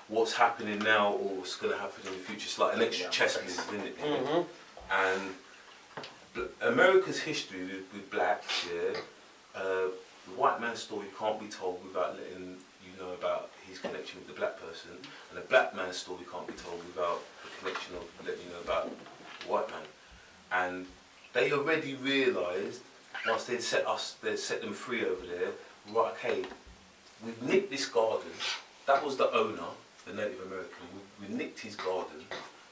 what's happening now or what's going to happen in the future. It's like an extra chess move, isn't it? Mm-hmm. And America's history with blacks, yeah, the white man's story can't be told without letting you know about his connection with the black person, and the black man's story can't be told without the connection of letting you know about the white man. And they already realised, once they'd set them free over there, right, okay, we've nicked this garden. That was the owner, the Native American. We nicked his garden.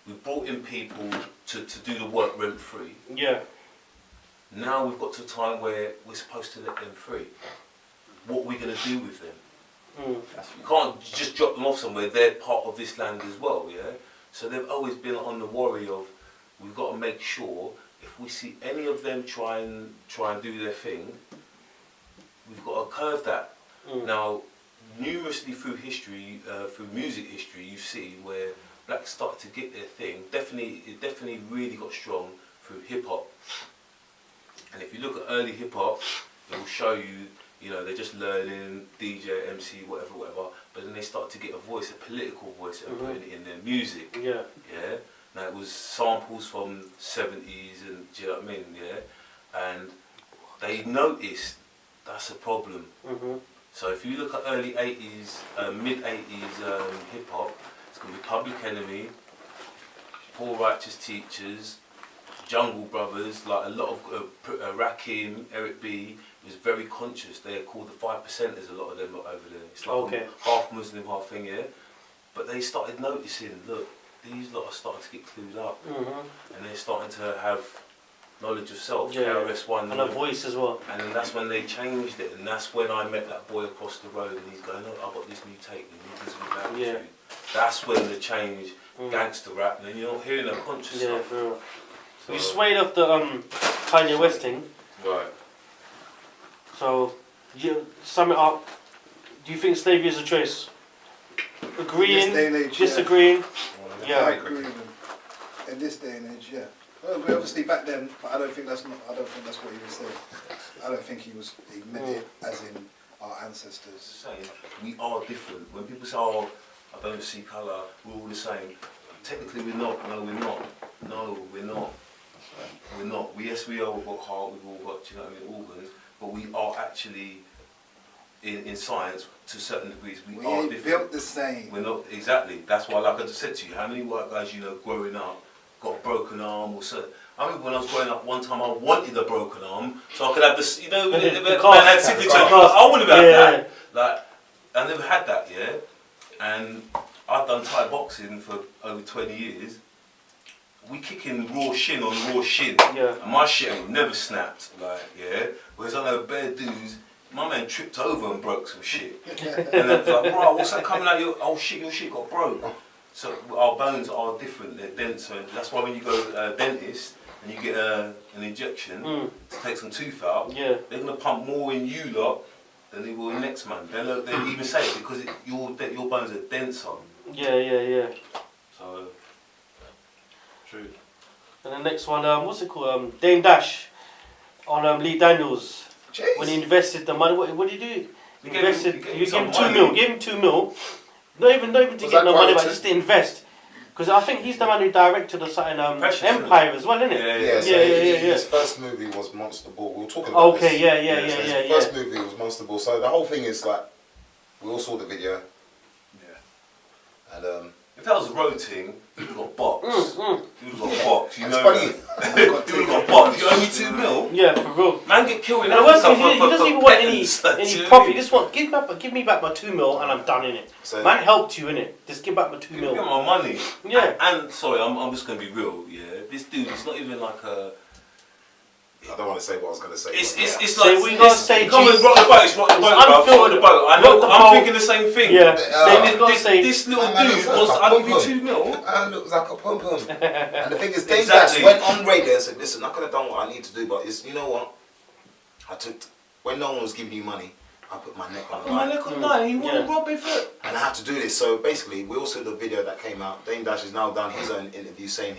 We brought in people to do the work rent free. Yeah. Now we've got to a time where we're supposed to let them free. What are we going to do with them? You can't just drop them off somewhere. They're part of this land as well, yeah? So they've always been on the worry of, we've got to make sure if we see any of them try and do their thing, we've got to curve that. Now, numerously through history, through music history, you see where blacks started to get their thing. It definitely really got strong through hip hop. And if you look at early hip hop, it will show you, you know, they're just learning DJ, MC, whatever. But then they start to get a voice, a political voice, and putting it in their music. Yeah. Yeah. Now it was samples from 70s, and do you know what I mean? Yeah. And they noticed that's a problem. So if you look at early 80s, mid 80s hip hop, it's going to be Public Enemy, Poor Righteous Teachers, Jungle Brothers, like a lot of Rakim, Eric B. was very conscious. They're called the 5%ers, a lot of them over there. It's like half Muslim, half thing, yeah. But they started noticing, look, these lot are starting to get clued up, and they're starting to have knowledge of self, KRS-One, and a voice as well. And then that's when they changed it, and that's when I met that boy across the road, and he's going, "Oh, I've got this new tape, and this new attitude." That's when the change, gangster rap, and then you're not hearing no conscious stuff. For real. So you swayed off the Kanye West thing. Right. So, you sum it up. Do you think slavery is a choice? Agreeing, disagreeing? I agree. In this day and age, yeah. Well, we obviously back then, but I don't think that's what he was saying. I don't think he meant it as in our ancestors. Saying we are different. When people say, "Oh, I don't see colour," we're all the same. Technically, we're not. No, we're not. No, we're not. We're not. Yes, we are. We've got heart. We've all got, you know, organs. But we are actually, in science, to certain degrees, we are different. Built the same. We're not exactly. That's why, like I just said to you, how many white guys you know growing up got a broken arm or so? I remember when I was growing up, one time I wanted a broken arm so I could have the, you know, the had signature. I wanted to have that. Like, I never had that, yeah. And I've done Thai boxing for over 20 years. We kicking raw shin on raw shin, and my shit ain't never snapped, like, yeah. Whereas I know bare dudes, my man tripped over and broke some shit, and it's like, bro, what's that coming out your? Oh shit, your shit got broke. So our bones are different; they're denser. That's why when you go to a dentist and you get an injection to take some tooth out, they're gonna pump more in you lot than they will in the next man. They'll even say it because your bones are denser. Yeah. So. True. And the next one, what's it called? Dame Dash on Lee Daniels. Jeez. When he invested the money, what did he do? You gave him 2 mil. Gave him 2 mil. Not even to get no money, but just to invest. Because I think he's the man who directed the certain Empire as well, isn't it? Yeah. His first movie was Monster Ball. We were talking about this. His first movie was Monster Ball. So the whole thing is like, we all saw the video. Yeah. And if that was a road thing, you would have got box. You would have got box. You know. Funny. You would have got box. You owe me 2 mil. Yeah, for real. Man get killed in And the worst Africa thing, he doesn't even want any profit. He just want give me back my 2 mil and I'm done in it. So, man helped you in it. Just give back my 2 mil. Give my money. Yeah. And sorry, I'm just gonna be real. Yeah. This dude, it's not even like a. I don't want to say what I was going to say. It's like we gotta say come and rock the boat. It's rock the boat, bro. Rock the boat. I know. I'm thinking the same thing. Yeah. This little dude wants to give you 2 mil. Man looks like a pom pom. And the thing is, Dame Dash went on radio and said, "Listen, I could have done what I need to do, but it's, you know what? When no one was giving you money, I put my neck on the line. My neck on the line. He wanted to rob me for it. And I have to do this. So basically, we also the video that came out. Dame Dash has now done his own interview saying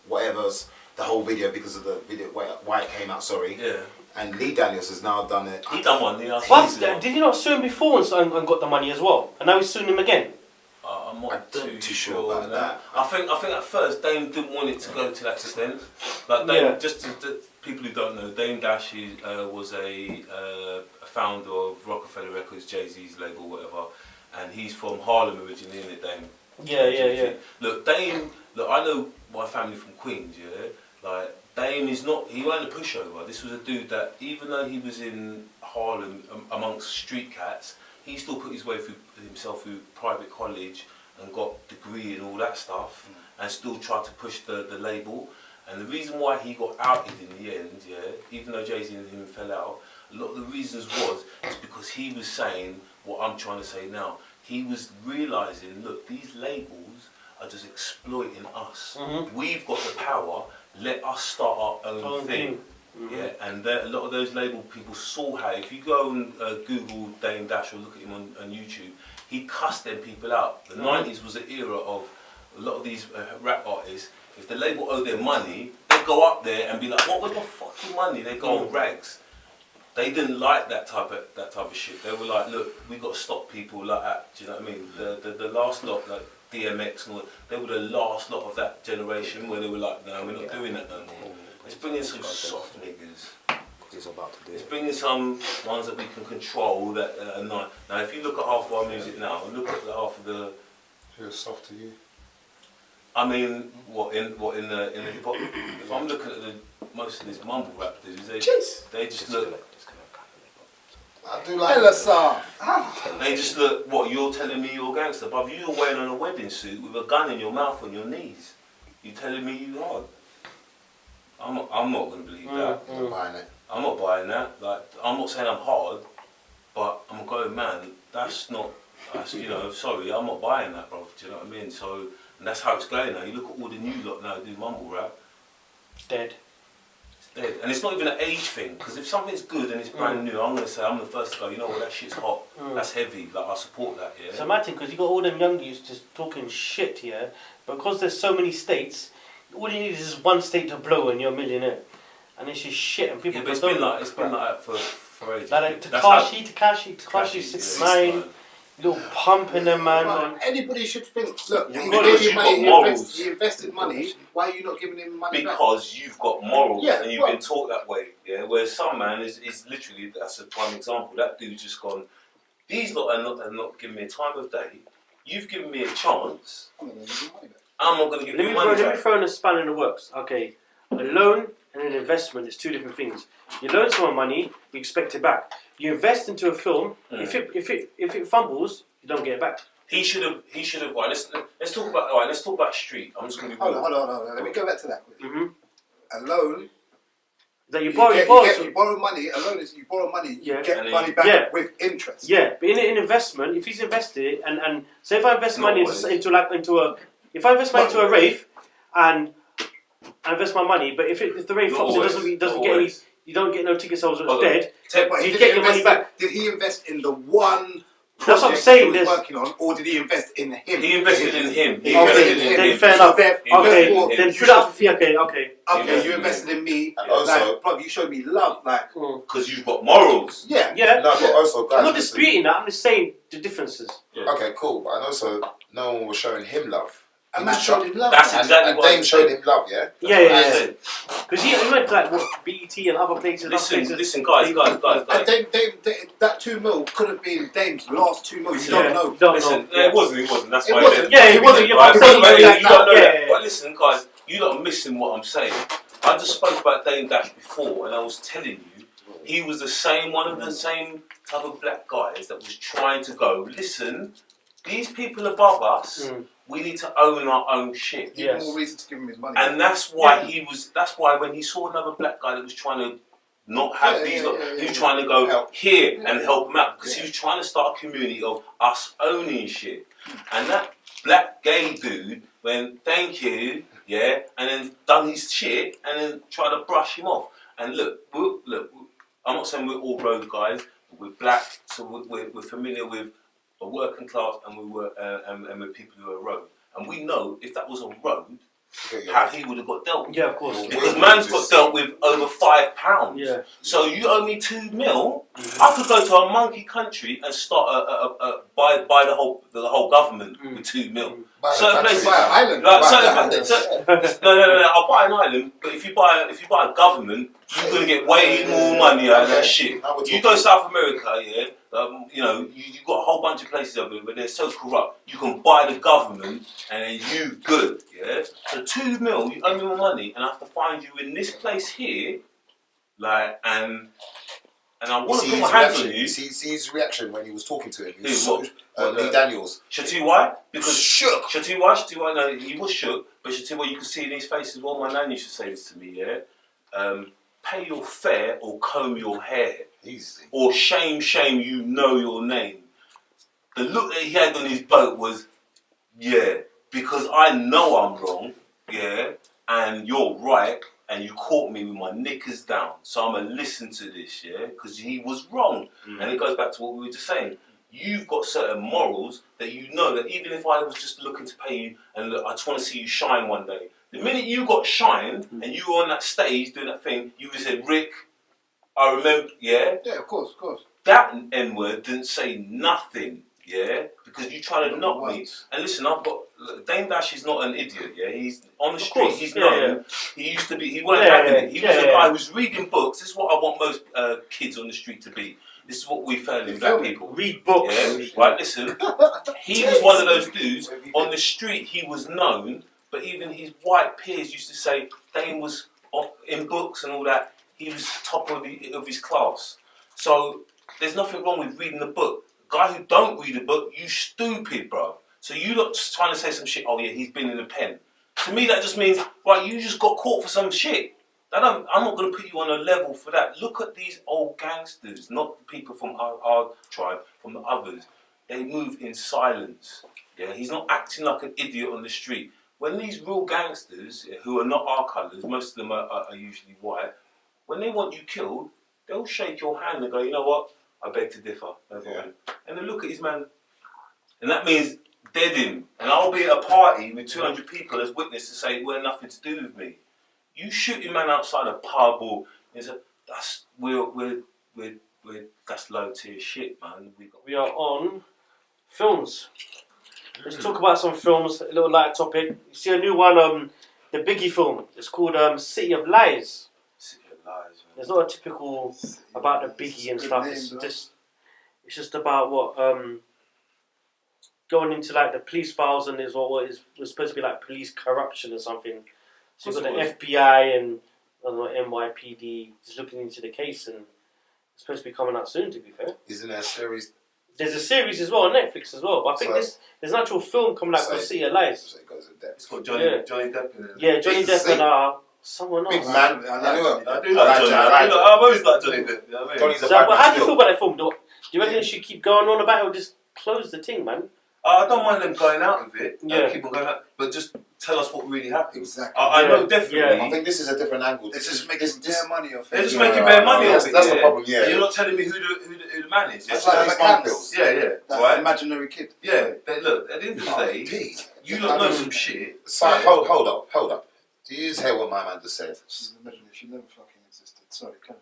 whatever's the whole video because of the video why it came out. Sorry. Yeah. And Lee Daniels has now done it. He done one. What? Did he not sue him before and got the money as well? And now he's suing him again? I I'm not too sure about that. I think at first Dame didn't want it to go to that extent. Like Dame, just to people who don't know, Dame Dash was a founder of Rockefeller Records, Jay-Z's label, whatever, and he's from Harlem originally, isn't it, Dame? Yeah. Look, Dame. Look, I know my family from Queens. Yeah, like Dame is not. He wasn't a pushover. This was a dude that, even though he was in Harlem amongst street cats, he still put his way through himself through private college and got degree and all that stuff, and still tried to push the label. And the reason why he got outed in the end, yeah, even though Jay-Z and him fell out, a lot of the reasons is because he was saying what I'm trying to say now. He was realising, look, these labels are just exploiting us. We've got the power, let us start our own thing. Yeah, and a lot of those label people saw how, if you go and Google Dame Dash or look at him on YouTube, he cussed them people out. The 90s was an era of a lot of these rap artists. If the label owed their money, they'd go up there and be like, what was my fucking money? They go on rags. They didn't like that type of shit. They were like, look, we got to stop people like that. Do you know what I mean? The last lot, like DMX and all, they were the last lot of that generation where they were like, no, we're not doing that no more. It's bringing some soft niggas. He's about to do It's bringing some ones that we can control that are not. Now, if you look at half of our music now, and look at the half of the. Who's soft to you? I mean, what in the hip hop? If I'm looking at most of these mumble rap dudes, they just look. I do like They just look. What, you're telling me you're a gangster, bruv? You're wearing on a wedding suit with a gun in your mouth on your knees. You telling me you hard? I'm not going to believe that. I'm not buying it. I'm not buying that. Like, I'm not saying I'm hard, but I'm going, man. That's you know. Sorry, I'm not buying that, bro. Do you know what I mean? So, and that's how it's going now. You look at all the new lot now do mumble rap. Dead. It's dead, and it's not even an age thing. Because if something's good and it's brand new, I'm going to say I'm the first to go. You know what? That shit's hot. That's heavy. Like, I support that. Yeah. So imagine, because you got all them young youths just talking shit here, but because there's so many states. All you need is one state to blow and you're a millionaire. And it's just shit and people but it's been like that for ages. Like Takashi 6ix9ine, little pump in them, man. Well, anybody should think, look, he invested money, why are you not giving him money because back? you've got morals and you've been taught that way. Yeah, whereas some man is literally, that's a prime example. That dude's just gone, these lot are not giving me a time of day. You've given me a chance. I'm not going to give you money back. Let me throw in a span in the works. Okay, a loan and an investment is two different things. You loan someone money, you expect it back. You invest into a film. If it fumbles, you don't get it back. He should have. Right, let's talk about Street. I'm just going to be. Hold on. Let me go back to that quickly. A loan. That you borrow money. A loan is you borrow money. You get money back with interest. Yeah, but in an investment, if he's invested and say if I invest money if I invest money into a rave and I invest my money, but if the rave flops, it doesn't get any, you don't get no ticket sales, it's dead. But you get your money back. Did he invest in the one That's what I'm saying. he was working on, or did he invest in him? He invested in him. Then fair enough. Okay, then through that fee, okay. Okay, you invested in me. Also, like, you showed me love, like. Because you've got morals. Yeah. No, but also, guys, I'm not disputing that. I'm just saying the differences. Yeah. Okay, cool. But and also, no one was showing him love. And man showed him love. That's exactly what Dame showed him love, yeah? Yeah. Because he went to like BET and other places. Listen, guys. And that 2 mil could have been Dame's last 2 mil. You don't know. It wasn't. That's why. It wasn't. But listen, guys, you're not missing what I'm saying. I just spoke about Dame Dash before, and I was telling you, he was one of the same type of black guys that was trying to go, listen, these people above us, we need to own our own shit. Give more reason to give him his money. And that's why that's why when he saw another black guy that was trying to not have he was trying to go here and help him out, because he was trying to start a community of us owning shit. And that black gay dude went, thank you, and then done his shit and then tried to brush him off. And look, I'm not saying we're all road guys, we're black, so we're familiar with a working class and and with people who are road. And we know if that was a road, how he would have got dealt with. Yeah, of course. Because man's got dealt with over £5. Yeah. So you owe me 2 mil, I could go to a monkey country and start buy the whole government with 2 mil. Certain places, Buy an island. like Buy certain an island. no. I'll buy an island, but if you buy a government, you're gonna get way more money out of that shit. You go South America, yeah. You know, you got a whole bunch of places over there, but they're so corrupt. You can buy the government, and then you good, yeah. So 2 mil, you owe me more money, and I have to find you in this place here, like and I want to put my hands on you. See his reaction when he was talking to him. He was Who, so, Lee Daniels. Shatu, why? Because Shook. Shatu, why? No, he was shook, but Shatu, what you can see in his face is what my nan used to say this to me, yeah? Pay your fare or comb your hair. Easy. Or shame, you know your name. The look that he had on his boat was, yeah, because I know I'm wrong, yeah, and you're right, and you caught me with my knickers down, so I'm going to listen to this, yeah, because he was wrong. And it goes back to what we were just saying. You've got certain morals that you know that even if I was just looking to pay you and look, I just want to see you shine one day. The minute you got shined and you were on that stage doing that thing, you would have said, Rick, I remember, yeah? Yeah, of course. That N-word didn't say nothing, yeah? Because you try to knock me. And listen, Dame Dash is not an idiot, yeah? He's on the street, he's known. He used to be, he wasn't having it. He was a guy who's reading books. This is what I want most kids on the street to be. This is what we found in black people. Read books. Yeah? Right, listen. He was one of those dudes. On the street, he was known, but even his white peers used to say Dame was in books and all that. He was top of his class. So there's nothing wrong with reading the book. Guy who don't read the book, you stupid, bro. So you lot just trying to say some shit, oh yeah, he's been in a pen. To me that just means, right, you just got caught for some shit. I'm not going to put you on a level for that. Look at these old gangsters, not people from our tribe, from the others. They move in silence. Yeah, he's not acting like an idiot on the street. When these real gangsters, who are not our colours, most of them are usually white, when they want you killed, they'll shake your hand and go, you know what, I beg to differ. And then look at his man. And that means dead him. And I'll be at a party with 200 people as witness to say it had nothing to do with me. You shoot your man outside a pub or that's that's low tier shit, man. We are on films. Let's talk about some films, a little light topic. You see a new one, the Biggie film. It's called City of Lies. It's not a typical about the Biggie and stuff. It's just about what going into like the police files and is what was supposed to be like police corruption or something. So you've got the FBI and I don't know, NYPD just looking into the case, and it's supposed to be coming out soon. To be fair, isn't there a series? There's a series as well on Netflix as well. But I think there's an actual film coming out called City of Lies. So it goes in depth. It's got Johnny Depp in it. Yeah, Johnny Depp and someone else. Big man. I do like Johnny. I've always liked Johnny Depp. You know what I mean? But how do you feel about that film? Do you reckon it should keep going on about it or just close the thing, man? I don't mind them going out of it. Yeah. Keep on going out, but just tell us what really happened. Exactly. I know definitely. Yeah. I think this is a different angle. They're just making bare money off it. They're just making bare money off it. That's the problem. Yeah. And you're not telling me who the man is. That's Yeah, like McCann McCann's. yeah. That Right. imaginary kid. Yeah. Look, at the end of the day, you lot know some shit. So, hold up. Do you just hear what my man just said? She never fucking existed. Sorry, come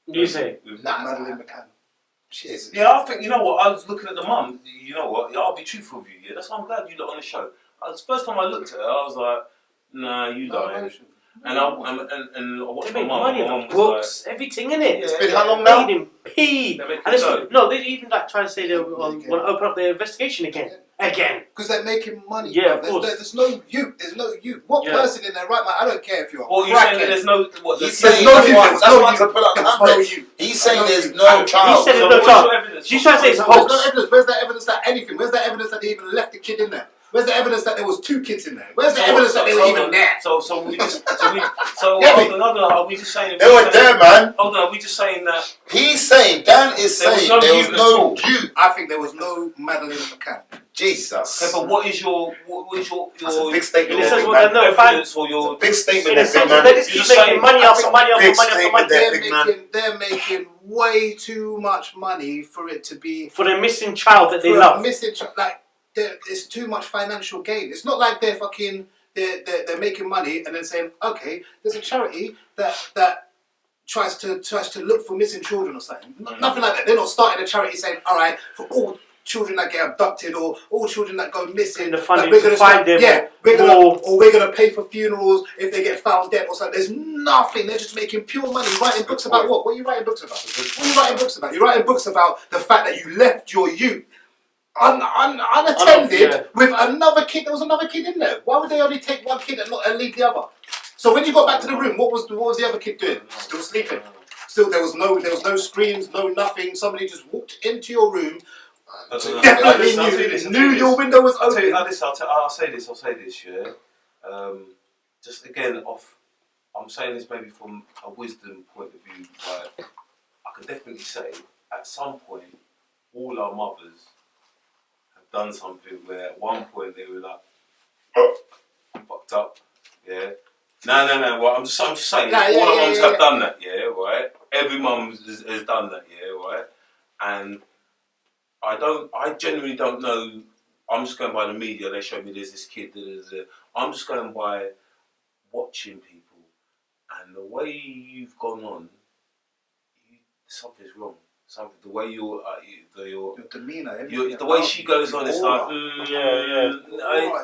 on. You say? Nah. Madeline McCann. She is. Yeah, I think, you know what, I was looking at the mum, you know what, I'll be truthful with you, yeah, that's why I'm glad you lot on the show. The first time I looked at her, I was like, nah, you lying. And I watched They my make mum, money my mum off was books, everything in it. It's been how long now? Paid him, paid. They make And it go. no, they even like try to say they want to open up their investigation again. Because they're making money. Yeah, bro. of course. There's no you. There's no you. What person in their right mind? I don't care if you're. Well, you're saying that there's no, what, He's there's saying no that's you, why there's that's no why you. to pull out There's the no hundreds. you. He's saying No there's you. no He child. said there's So no what's child. your evidence? She's trying to say it's a Where's hoax. the evidence? Where's the evidence that anything? Where's the evidence that they even left the kid in there? Where's the evidence that there was 2 kids in there? Where's the evidence that they were even there? So we just, hold on, are we just saying? They were there, man. Hold on, are we just saying that? He's saying, Dan is There was saying no there you was at no all. you. I think there was no Madeline McCann. Jesus. Okay, but what is your That's a big statement. It there, says big what man. no evidence or It's your a big statement. In there, a sense, big they man. just keep You're just making saying- money after money after Big money after money. statement there. They're making way too much money for it to be For the missing child that they for a love. missing like it's too much financial gain. It's not like they're fucking they're making money and then saying, okay, there's a charity that tries to look for missing children or something. Nothing like that. They're not starting a charity saying, all right, for all children that get abducted or all children that go missing, the funding we're to gonna find them. yeah, we're gonna pay for funerals if they get found dead or something. There's nothing. They're just making pure money. Writing books about what? What are you writing books about? What are you writing books about? You're writing books about the fact that you left your youth unattended with another kid. There was another kid in there. Why would they only take one kid and leave the other? So when you got back to the room, what was the other kid doing? Still sleeping. Still, there was no screams, no nothing. Somebody just walked into your room. Definitely knew your window was open. I'll say this, yeah. Just again, I'm saying this maybe from a wisdom point of view. Like, I can definitely say, at some point, all our mothers have done something where at one point they were like, fucked up, yeah. No. Well, I'm just saying, all our mums have done that, yeah, right. Every mum has done that, yeah, right. And I genuinely don't know. I'm just going by the media. They showed me there's this kid. I'm just going by watching people, and the way you've gone on, something's wrong. Something. The way your demeanour, the way she goes on, it's like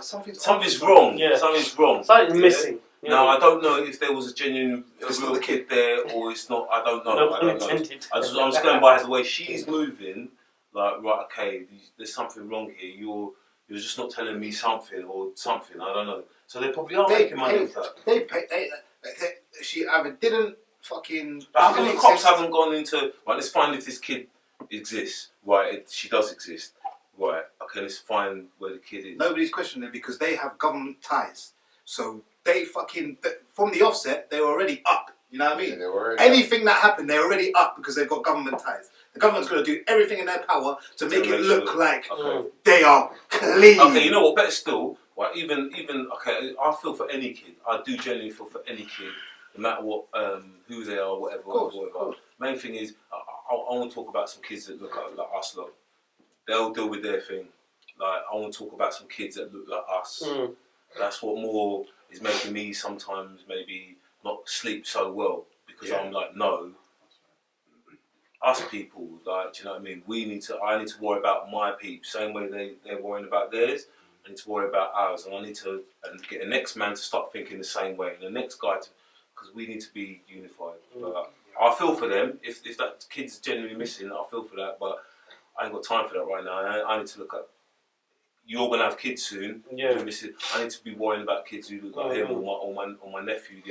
something's wrong. Yeah. Something's wrong. Something's missing. Yeah. Now I don't know if there was a genuine real kid there or it's not. I don't know. No I don't know. I'm just going by the way she's moving. Like, right, okay, there's something wrong here. You're just not telling me something or something. I don't know. So they probably are making money with that. She either didn't fucking. How come the cops haven't gone into, right, let's find if this kid exists. Right, she does exist. Right, okay, let's find where the kid is. Nobody's questioning it because they have government ties. So they fucking, from the offset, they were already up. You know what I mean? Yeah, anything that happened, they're already up because they've got government ties. The government's going to do everything in their power to make it look like they are clean. Okay, you know what? Better still, right? Even okay. I feel for any kid. I do genuinely feel for any kid, no matter what, who they are, whatever. Of course. Main thing is, I want to talk about some kids that look like us. Lot. They'll deal with their thing. Like, I want to talk about some kids that look like us. That's what more is making me sometimes maybe not sleep so well because I'm like, no. Us people, like, do you know what I mean? I need to worry about my peeps, same way they're worrying about theirs. I need to worry about ours, and I need to get the next man to start thinking the same way, and the next guy because we need to be unified. I feel for them. If that kid's genuinely missing, I feel for that, but I ain't got time for that right now. I need to look at. You're gonna have kids soon. Yeah. I need to be worrying about kids who look like him or my nephew,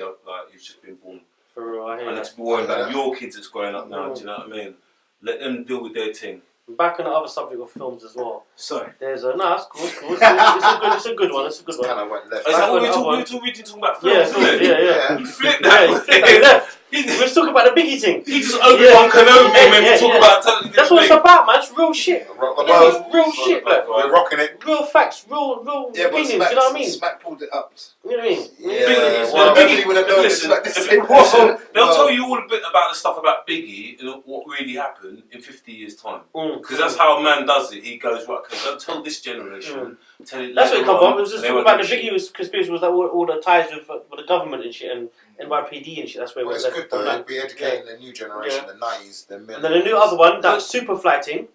who's just been born. For real, I need to be worrying about your kids that's growing up now. Do you know what I mean? Let them deal with their thing. Back on the other subject of films as well. Sorry. There's a no, it's cool. It's a good one. It's a good one. Kind of went left. Is that what we're talking about? Films, Yeah, isn't it? yeah. You flipped that. Yeah, you flipped that left. We're talking about the Biggie thing. He just Obi-Wan Kenobi and we talk about telling you. That's what it's about, man. It's real shit. Rock the boat. It's real shit, man. We're rocking it. Real facts, real opinions. You know what I mean? Smack pulled it up. You know what I mean? Yeah. Well, Biggie- Biggie would have known listen, this. Listen, they'll tell you all a bit about the stuff about Biggie and what really happened in 50 years' time. Because that's how a man does it. He goes, right, okay, don't tell this generation. Tell it That's what it come from. It was and just they talking won't about the do Biggie conspiracy was like all the ties with the government and shit and NYPD and shit. That's where it Well, was. it's good though. Like, It'll be educating the new generation, the 90s, the and middle. then a new other one, that Superfly thing.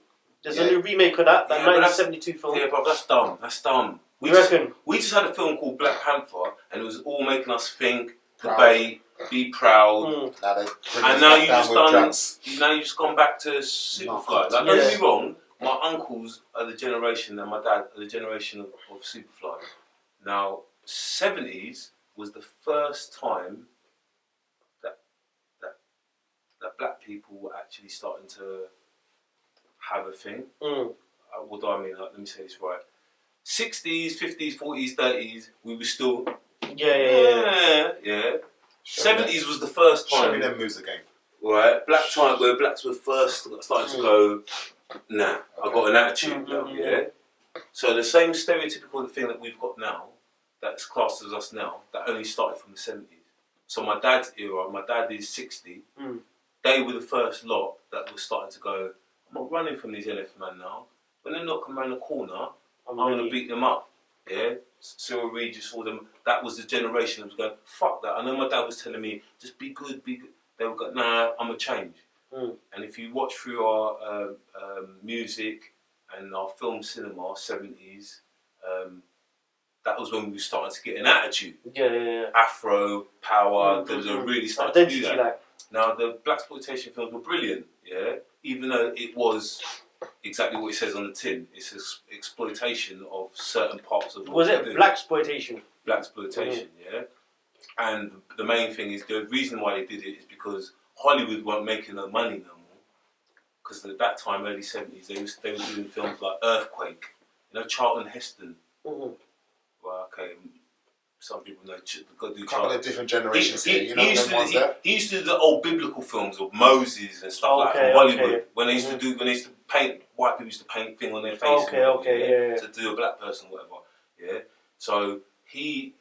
There's a new remake of that 1972 film. Yeah, but that's dumb. That's dumb. You reckon? We just had a film called Black Panther, and it was all making us think, Proud. debate, be proud. Now they And now you just gone back to Superfly. Like, don't get me wrong, my uncles are the generation, and my dad are the generation of Superfly. Now, 70s was the first time that black people were actually starting to have a thing. What do I mean? Like, let me say this right. 60s, 50s, 40s, 30s, we were still... Yeah. 70s was the first time... Show me them moves again. Right, where blacks were first starting to go, nah, I've got an attitude now, yeah? So the same stereotypical thing that we've got now, that's classed as us now, that only started from the 70s. So my dad's era, my dad is 60, they were the first lot that were starting to go, I'm not running from these NF man now. When they knock around the corner, I'm going to beat them up, yeah? Cyril Reid just saw them, that was the generation that was going, fuck that. I know my dad was telling me, just be good, they would go, nah, I'm a change. Mm. And if you watch through our music and our film cinema, 70s, that was when we started to get an attitude. Yeah. Afro, power, they really started Identity, to do that. like. Now, the blaxploitation films were brilliant, yeah? Even though it was exactly what it says on the tin. It's exploitation of certain parts of what Was they it do. blaxploitation? Blaxploitation, yeah? And the main thing is, the reason why they did it is because Hollywood weren't making no money no more. Because at that time, early 70s, they were doing films like Earthquake. You know, Charlton Heston. Mm-hmm. Well, okay, some people know. Got to do A couple Charlton. of different generations He here, you know, them ones there. used to do the old biblical films of Moses and stuff like that from Hollywood. When they used to do, when they used to paint, white people used to paint thing on their face. To do a black person, whatever. Yeah. So he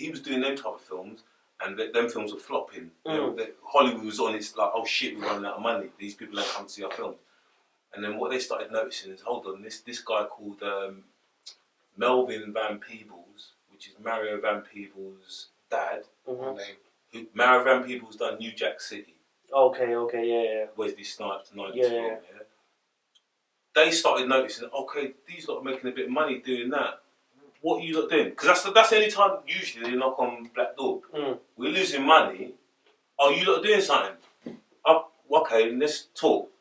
was doing them type of films, and them films were flopping. Hollywood was on its like, oh shit, we're running out of money. These people don't come to see our films. And then what they started noticing is, hold on, this guy called Melvin Van Peebles, which is Mario Van Peebles' dad. Mm-hmm. Mario Van Peebles done New Jack City. Okay, Wesley Snipes, 90s film, yeah. They started noticing, okay, these lot are making a bit of money doing that. What are you lot doing? Because that's the only time usually they knock on Black Dog. We're losing money. Oh, you lot are doing something? Oh, okay, let's talk.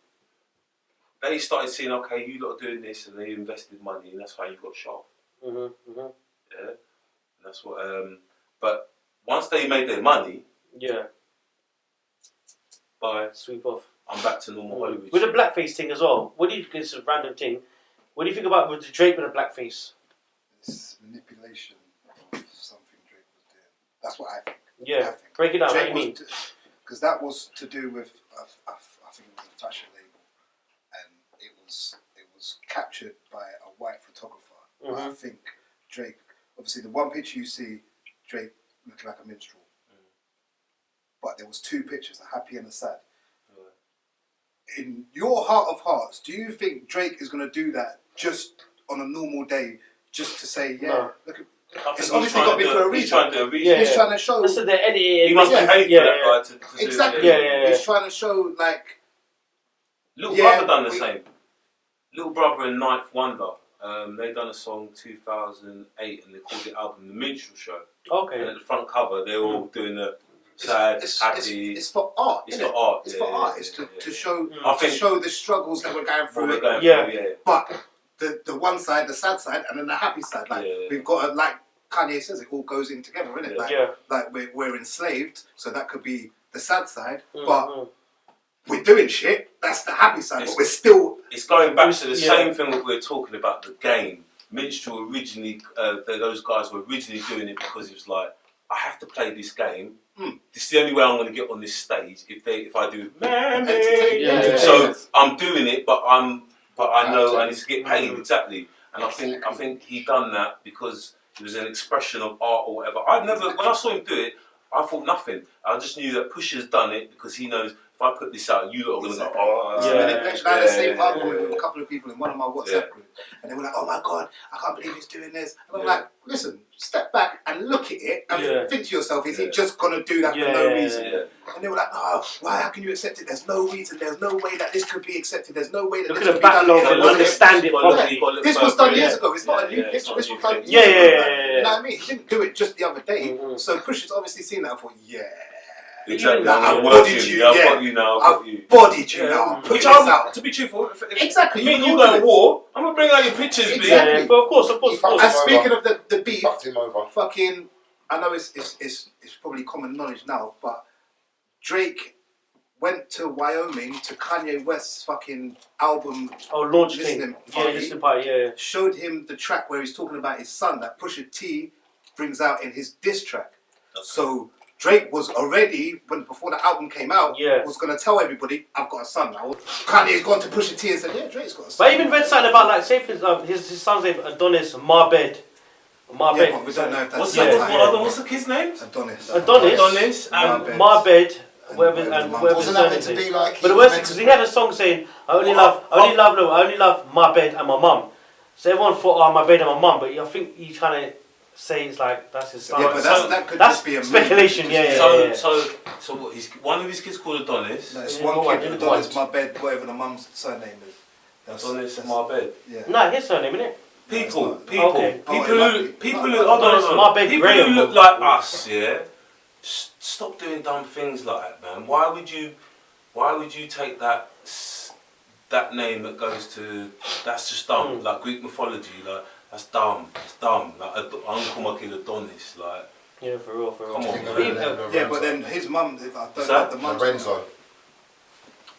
They started seeing, okay, you lot are doing this, and they invested money, and that's how you got shot. Yeah, and that's what. But once they made their money, bye. Sweep off. I'm back to normal Hollywood. With the blackface thing as well. What do you? It's a random thing. What do you think about with the Drake with the blackface? It's manipulation of something Drake was doing. That's what I think. Yeah. Break it down. Drake what do you mean? Because that was to do with I think it was a fashion label, and it was captured by a white photographer. But I think Drake, obviously the one picture you see Drake looking like a minstrel, but there was two pictures, a happy and a sad. In your heart of hearts, do you think Drake is going to do that just on a normal day, just to say, No. Look at, It's obviously got to be for a reason. He's trying to do a reason. He's trying to show. Listen, they're editing. He must be paid for that guy to do Exactly. it. He's trying to show like. Little Brother done the same. Little Brother and Ninth Wonder. They done a song 2008 and they called the album The Minstrel Show. Okay. And at the front cover, they're all doing the sad, happy. It's for art. It's for art. It's for art. It's to show the struggles that we're going through. But the one side, the sad side, and then the happy side. Like we've got like Kanye says, it all goes in together, isn't it? Like we're enslaved, so that could be the sad side, but we're doing shit. That's the happy side, but we're still. It's going back to the same thing that we're talking about, the game. Minstrel originally, those guys were originally doing it because it was like, I have to play this game. This is the only way I'm going to get on this stage if I do. So I'm doing it, but I know I need to get paid exactly. And I think he done that because it was an expression of art or whatever. When I saw him do it, I thought nothing. I just knew that Pusha's done it because he knows if I put this out, you lot are going to go, oh, I had the same argument with a couple of people in one of my WhatsApp groups, and they were like, oh my God, I can't believe he's doing this. And I'm like, listen, step back and look at it and think to yourself, is he just going to do that for no reason? And they were like, no, why, how can you accept it? There's no reason, there's no way that this could be accepted, there's no way that look this at could the be done. backlog and understand it properly. This was done years ago, it's not a new picture, this was done years ago. You know what I mean? He didn't do it just the other day. So Pusha's obviously seen that and thought, exactly. I've bodied you, I've got you now. I've bodied you now. Put this out. To be truthful, Exactly. Me and you go to war, I'm going to bring out your pictures, Exactly. Of course. And speaking of the beef, Fucked him over. fucking, I know it's probably common knowledge now, but Drake went to Wyoming to Kanye West's fucking album launch listening thing. Listening party, showed him the track where he's talking about his son that Pusha T brings out in his diss track. So Drake was already, before the album came out, was going to tell everybody, I've got a son now. Kanye's gone to Pusha T and said, yeah, Drake's got a son. But I even read something about, like, say for his son's name, Adonis Marbed. Yeah, but we don't know if that's what's the kid's name? Adonis and Marbed. Wasn't that meant to be like? But the worst because he had a song saying, I only love my bed and my mum. So everyone thought, oh, my bed and my mum. But I think he kind of say it's like that's his son. Yeah, but that could that's just be a speculation. Yeah. So what? One of his kids called Adonis. No, it's Yeah, one what, kid. didn't Adonis, want. my bed, whatever the mum's surname is. Adonis, my bed. Yeah. No, his surname, innit? People Okay. who Adonis, my bed, people Graham. who look like us, yeah. Stop doing dumb things like that, man. Why would you take that name that goes to, that's just dumb, like Greek mythology, like that's dumb, like I don't call my kid Adonis, like. Yeah, for real. Come on, Even- Yeah, but then his mum, I don't Is know that the mum's Lorenzo.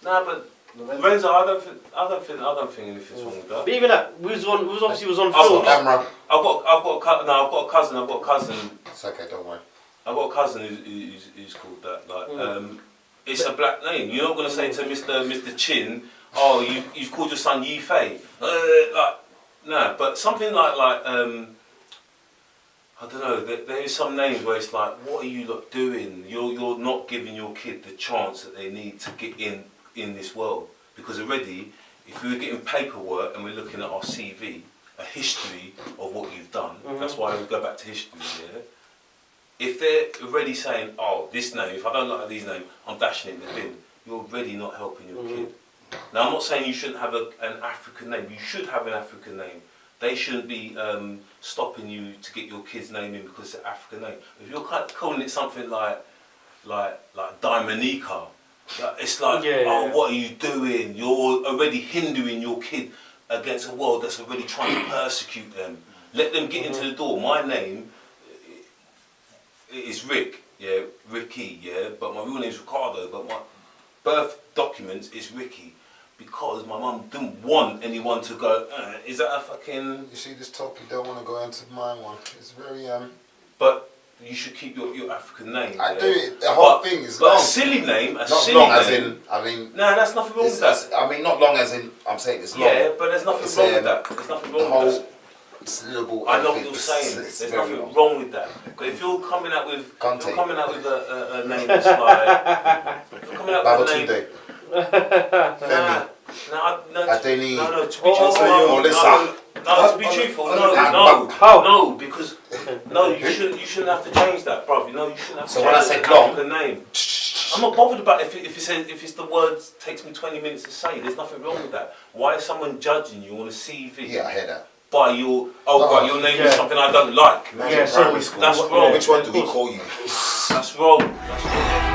Nah, but Lorenzo, I don't think anything's wrong with that. But even that, we was obviously on I've film. Camera. I've got a cousin. It's okay, don't worry. I've got a cousin who's called that. Like, it's a black name. You're not gonna say to Mr. Chin, oh, you've called your son Yi Fei. Like, no, but something like I don't know. There is some names where it's like, what are you lot doing? You're not giving your kid the chance that they need to get in this world, because already, if we were getting paperwork and we're looking at our CV, a history of what you've done. That's why we go back to history. Yeah. If they're already saying, oh, this name, if I don't like these names, I'm dashing it in the bin, you're already not helping your kid. Now, I'm not saying you shouldn't have an African name. You should have an African name. They shouldn't be stopping you to get your kid's name in because it's an African name. If you're calling it something like Diamonica, it's like, what are you doing? You're already hindering your kid against a world that's already trying to persecute them. Let them get into the door. My name is Rick, Ricky, but my real name is Ricardo, but my birth documents is Ricky, because my mum didn't want anyone to go, is that a fucking... You see this top, you don't want to go into my one. It's very, But you should keep your African name. I do, the whole thing is long. But a silly name, Not long as in, I mean... No, that's nothing wrong with that. I mean, not long as in, I'm saying it's long. Yeah, but there's nothing wrong with that. There's nothing wrong with that. Syllable, I know what you're saying. There's nothing wrong with that. But if you're coming out with a name that's like, if you're coming out with a name, Femi, Adeni, no, to be truthful, to be truthful, no, because you shouldn't have to change that, bruv. You shouldn't have to change when I said long, the name. I'm not bothered about if it's the words takes me 20 minutes to say. There's nothing wrong with that. Why is someone judging you on a CV? Yeah, I hear that. By your your name is something I don't like. That's wrong. That's wrong. Which one do we call you? That's wrong. That's wrong.